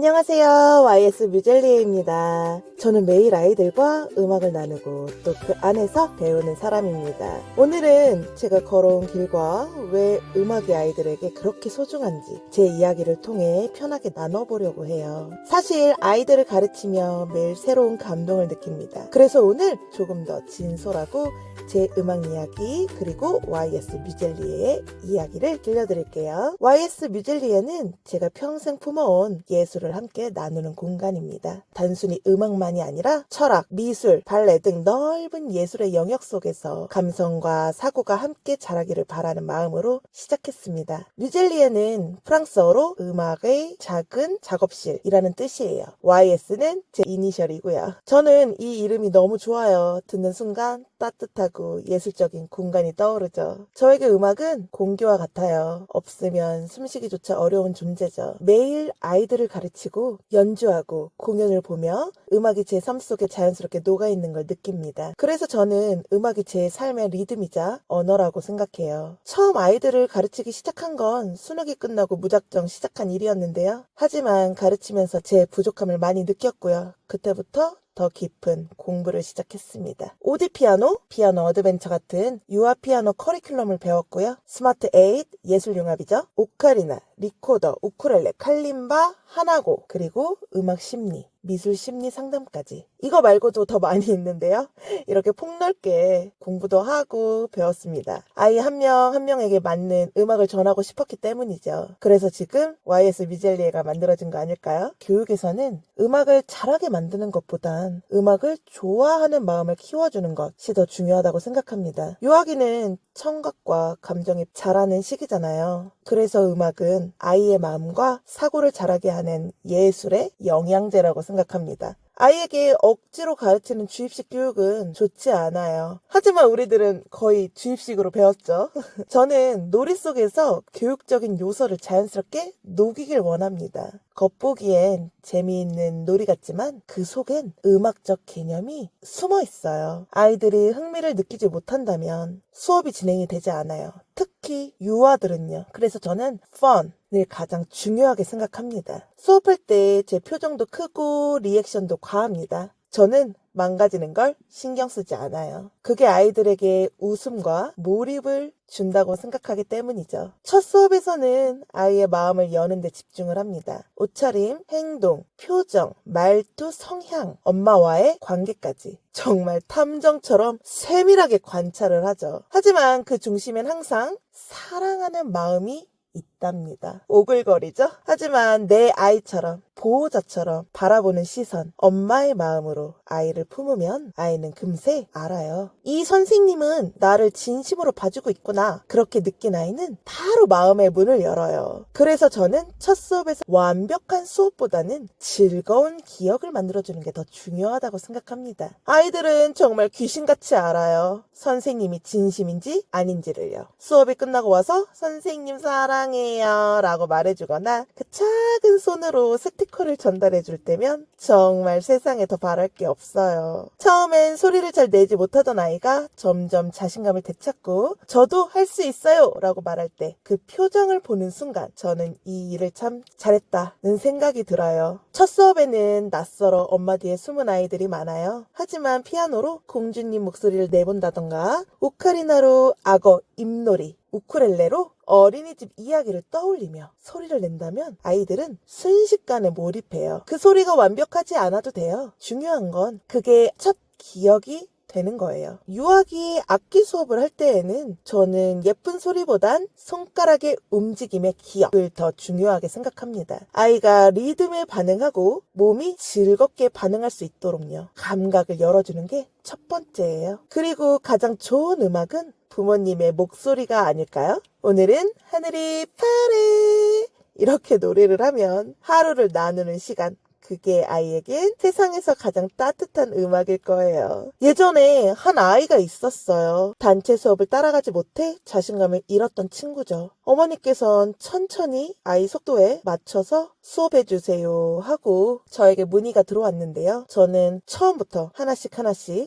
안녕하세요. YS 뮤젤리에입니다. 저는 매일 아이들과 음악을 나누고 또 그 안에서 배우는 사람입니다. 오늘은 제가 걸어온 길과 왜 음악이 아이들에게 그렇게 소중한지 제 이야기를 통해 편하게 나눠보려고 해요. 사실 아이들을 가르치며 매일 새로운 감동을 느낍니다. 그래서 오늘 조금 더 진솔하고 제 음악 이야기 그리고 YS 뮤젤리에의 이야기를 들려드릴게요. YS 뮤젤리에는 제가 평생 품어온 예술을 함께 나누는 공간입니다. 단순히 음악만이 아니라 철학, 미술, 발레 등 넓은 예술의 영역 속에서 감성과 사고가 함께 자라기를 바라는 마음으로 시작했습니다. 뮤젤리에는 프랑스어로 음악의 작은 작업실이라는 뜻이에요. YS는 제 이니셜이고요. 저는 이 이름이 너무 좋아요. 듣는 순간 따뜻하고 예술적인 공간이 떠오르죠. 저에게 음악은 공기와 같아요. 없으면 숨쉬기조차 어려운 존재죠. 매일 아이들을 가르치고 연주하고 공연을 보며 음악이 제 삶 속에 자연스럽게 녹아있는 걸 느낍니다. 그래서 저는 음악이 제 삶의 리듬이자 언어라고 생각해요. 처음 아이들을 가르치기 시작한 건 수능이 끝나고 무작정 시작한 일이었는데요. 하지만 가르치면서 제 부족함을 많이 느꼈고요. 그때부터 더 깊은 공부를 시작했습니다. 오디 피아노, 피아노 어드벤처 같은 유아 피아노 커리큘럼을 배웠고요. 스마트 8, 예술융합이죠. 오카리나, 리코더, 우쿨렐레, 칼림바, 하나고, 그리고 음악 심리, 미술 심리 상담까지. 이거 말고도 더 많이 있는데요. 이렇게 폭넓게 공부도 하고 배웠습니다. 아이 한 명 한 명에게 맞는 음악을 전하고 싶었기 때문이죠. 그래서 지금 YS 뮤젤리에가 만들어진 거 아닐까요? 교육에서는 음악을 잘하게 만드는 것보단 음악을 좋아하는 마음을 키워주는 것이 더 중요하다고 생각합니다. 유아기는 청각과 감정이 자라는 시기잖아요. 그래서 음악은 아이의 마음과 사고를 자라게 하는 예술의 영양제라고 생각합니다. 아이에게 억지로 가르치는 주입식 교육은 좋지 않아요. 하지만 우리들은 거의 주입식으로 배웠죠. 저는 놀이 속에서 교육적인 요소를 자연스럽게 녹이길 원합니다. 겉보기엔 재미있는 놀이 같지만 그 속엔 음악적 개념이 숨어 있어요. 아이들이 흥미를 느끼지 못한다면 수업이 진행이 되지 않아요. 특히 유아들은요. 그래서 저는 fun을 가장 중요하게 생각합니다. 수업할 때 제 표정도 크고 리액션도 과합니다. 저는 망가지는 걸 신경 쓰지 않아요. 그게 아이들에게 웃음과 몰입을 준다고 생각하기 때문이죠. 첫 수업에서는 아이의 마음을 여는 데 집중을 합니다. 옷차림, 행동, 표정, 말투, 성향, 엄마와의 관계까지 정말 탐정처럼 세밀하게 관찰을 하죠. 하지만 그 중심엔 항상 사랑하는 마음이 있답니다. 오글거리죠? 하지만 내 아이처럼 보호자처럼 바라보는 시선, 엄마의 마음으로 아이를 품으면 아이는 금세 알아요. 이 선생님은 나를 진심으로 봐주고 있구나. 그렇게 느낀 아이는 바로 마음의 문을 열어요. 그래서 저는 첫 수업에서 완벽한 수업보다는 즐거운 기억을 만들어주는 게 더 중요하다고 생각합니다. 아이들은 정말 귀신같이 알아요. 선생님이 진심인지 아닌지를요. 수업이 끝나고 와서 선생님 사랑해요 라고 말해주거나 그 작은 손으로 스티커를 전달해 줄 때면 정말 세상에 더 바랄 게 없어요. 처음엔 소리를 잘 내지 못하던 아이가 점점 자신감을 되찾고 저도 할 수 있어요 라고 말할 때 그 표정을 보는 순간 저는 이 일을 참 잘했다는 생각이 들어요. 첫 수업에는 낯설어 엄마 뒤에 숨은 아이들이 많아요. 하지만 피아노로 공주님 목소리를 내본다던가 오카리나로 악어 잎놀이, 우쿨렐레로 어린이집 이야기를 떠올리며 소리를 낸다면 아이들은 순식간에 몰입해요. 그 소리가 완벽하지 않아도 돼요. 중요한 건 그게 첫 기억이 되는 거예요. 유아기 악기 수업을 할 때에는 저는 예쁜 소리보단 손가락의 움직임의 기억을 더 중요하게 생각합니다. 아이가 리듬에 반응하고 몸이 즐겁게 반응할 수 있도록요. 감각을 열어주는 게 첫 번째예요. 그리고 가장 좋은 음악은 부모님의 목소리가 아닐까요? 오늘은 하늘이 파래 이렇게 노래를 하면 하루를 나누는 시간 그게 아이에겐 세상에서 가장 따뜻한 음악일 거예요. 예전에 한 아이가 있었어요. 단체 수업을 따라가지 못해 자신감을 잃었던 친구죠. 어머니께선 천천히 아이 속도에 맞춰서 수업해주세요 하고 저에게 문의가 들어왔는데요. 저는 처음부터 하나씩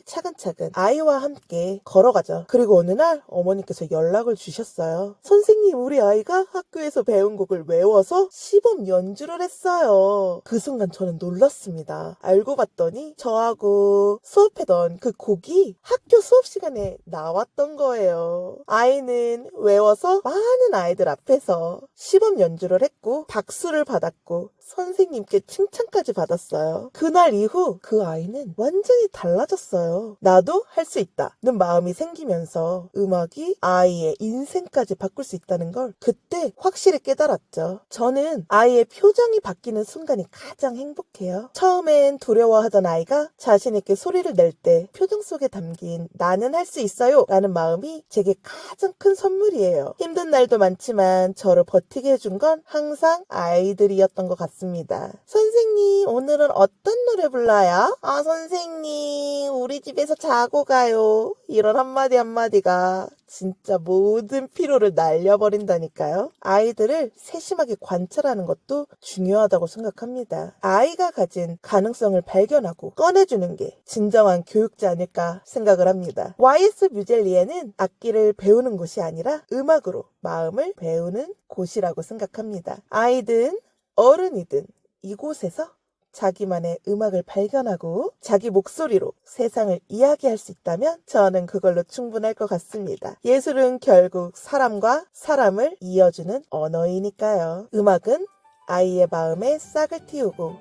차근차근 아이와 함께 걸어가죠. 그리고 어느 날 어머니께서 연락을 주셨어요. 선생님, 우리 아이가 학교에서 배운 곡을 외워서 시범 연주를 했어요. 그 순간 저는 놀랐습니다. 알고 봤더니 저하고 수업하던 그 곡이 학교 수업 시간에 나왔던 거예요. 아이는 외워서 많은 아이들 앞에서 시범 연주를 했고 박수를 받았고 선생님께 칭찬까지 받았어요. 그날 이후 그 아이는 완전히 달라졌어요. 나도 할 수 있다는 마음이 생기면서 음악이 아이의 인생까지 바꿀 수 있다는 걸 그때 확실히 깨달았죠. 저는 아이의 표정이 바뀌는 순간이 가장 행복해요. 처음엔 두려워하던 아이가 자신 있게 소리를 낼 때 표정 속에 담긴 나는 할 수 있어요 라는 마음이 제게 가장 큰 선물이에요. 힘든 날도 많지만 저를 버티게 해준 건 항상 아이들이었던 것 같습니다. 선생님, 오늘은 어떤 노래 불러요? 아, 선생님, 우리 집에서 자고 가요. 이런 한마디가 진짜 모든 피로를 날려버린다니까요. 아이들을 세심하게 관찰하는 것도 중요하다고 생각합니다. 아이가 가진 가능성을 발견하고 꺼내주는 게 진정한 교육자 아닐까 생각을 합니다. YS 뮤젤리에는 악기를 배우는 곳이 아니라 음악으로 마음을 배우는 곳이라고 생각합니다. 아이든 어른이든 이곳에서 자기만의 음악을 발견하고 자기 목소리로 세상을 이야기할 수 있다면 저는 그걸로 충분할 것 같습니다. 예술은 결국 사람과 사람을 이어주는 언어이니까요. 음악은 아이의 마음에 싹을 틔우고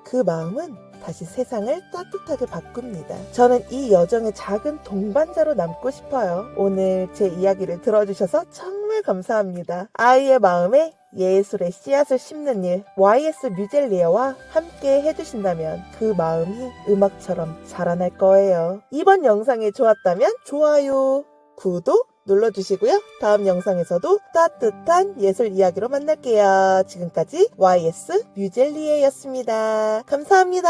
그 마음은 다시 세상을 따뜻하게 바꿉니다. 저는 이 여정의 작은 동반자로 남고 싶어요. 오늘 제 이야기를 들어주셔서 정말 감사합니다. 아이의 마음에 예술의 씨앗을 심는 일, YS 뮤젤리에와 함께 해주신다면 그 마음이 음악처럼 자라날 거예요. 이번 영상이 좋았다면 좋아요, 구독 눌러주시고요. 다음 영상에서도 따뜻한 예술 이야기로 만날게요. 지금까지 YS 뮤젤리에였습니다. 감사합니다.